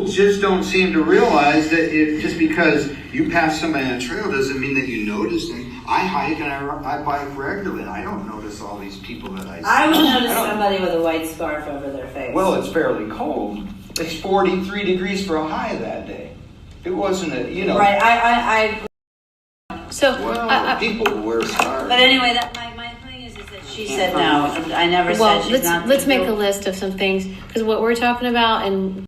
Just don't seem to realize that just because you pass somebody on a trail doesn't mean that you notice them. I hike and I bike regularly. I don't notice all these people that I see. I would notice somebody with a white scarf over their face. Well, it's fairly cold. It's 43 degrees for a high that day. It wasn't Right, I So, people wear scarves. but anyway, my thing is that she said no. I never said she's not. let's make a list of some things, because what we're talking about, and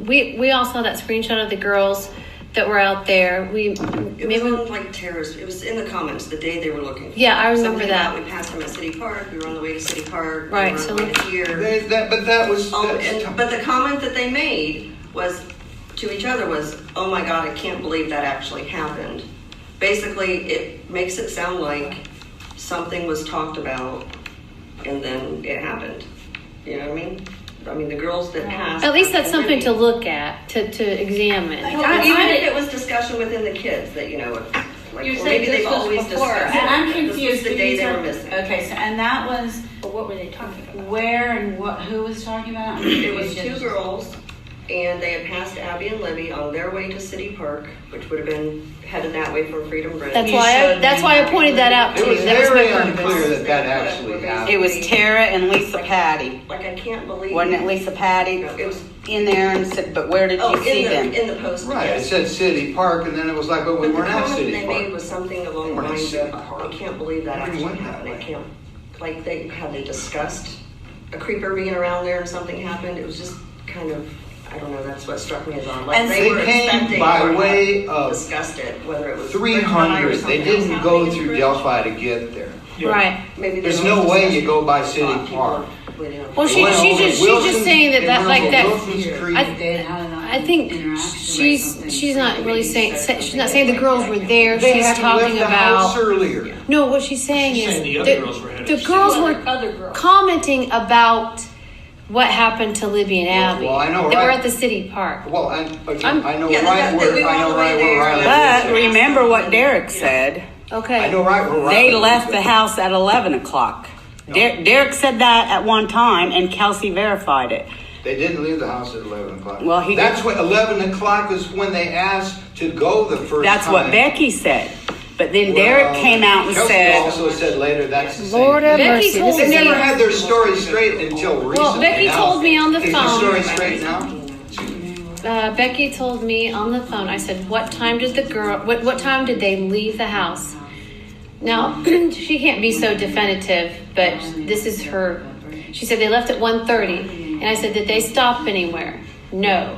we all saw that screenshot of the girls that were out there. It was on like terrorists. It was in the comments the day they were looking for. Yeah, I remember Something that. about we passed them at City Park. We were on the way to City Park. Right, We were so on the way to here. But the comment that they made was to each other was, "Oh my God, I can't believe that actually happened." Basically, it makes it sound like something was talked about and then it happened. You know what I mean? I mean, the girls that passed. At least that's something to look at, to examine. Even if it was discussion within the kids that, like, You or said maybe this they've was always before, discussed and I'm it. confused. This was the day they were missing. Okay, so and that was What were they talking about? where and who was talking about? It was two girls, and they had passed Abby and Libby on their way to City Park, which would have been headed that way from Freedom Bridge. That's why I pointed that out to It you. was That was my very purpose. unclear that actually happened. It was Tara and Lisa Patty. Like, I can't believe. Wasn't it Lisa Patty No, it was. in there and said, but where did you see them? In the post. Right, it yes. said City Park, and then it was like, but we But the weren't at comment City they made Park. was something along the We're in lines City of, Park. I can't believe that We actually went that happened. I way. can't, like, had they discussed a creeper being around there and something happened? It was just kind of, I don't know, that's what struck me as odd. Like, And they were they came expecting by or had way of discussed it, whether it was 300. They didn't go through Delphi. Delphi to get there. Right. There's no way you go by City Park. Well, she's just saying that like that. Wilson's Creek. I think she's not really saying, she's not saying the girls were there. They She's had talking left the house about. earlier. No, what she's saying She's is saying the other girls were headed the to girls City were Other girls. commenting about what happened to Libby and Abby. Well, I know, They were right. at the city park. Well, I know Yeah, right that we where were all the way there. Riley But is. remember what Derek said. Okay. I know right where Riley They is. left the house at 11 o'clock. Derek said that at one time, and Kelsey verified it. They didn't leave the house at 11 o'clock. Well, That's what 11 o'clock is when they asked to go the first That's time. what Becky said. But then Derek came out and Kelsey said, also said later that's the same. Lord have thing. mercy. Becky told They me. never had their story straight until recently. Well, Becky now. told me on the Is phone. the story straight now? Becky told me on the phone. I said, "What time did the girl? What time did they leave the house?" Now she can't be so definitive, but this is her. She said they left at 1:30, and I said, "Did they stop anywhere?" No.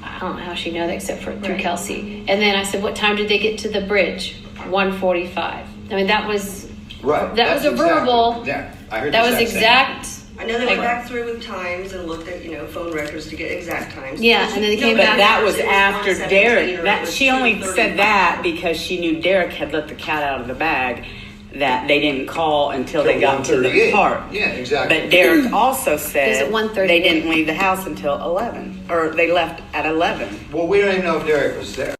I don't know how she know that except for through Kelsey. And then I said, "What time did they get to the bridge?" 1:45. I mean, that was Right. That was a verbal. Yeah, I heard that the was exact same. exact. I know they went back through with times and looked at, phone records to get exact times. Yeah, and then they came but back. that was It was after 1:17 Derek. or it That was she only 2:35. said that because she knew Derek had let the cat out of the bag. That they didn't call until they got to the 1:38. park. Yeah, exactly. But Derek also Is said it 1:38? they didn't leave the house until 11, or they left at 11. Well, we don't even know if Derek was there.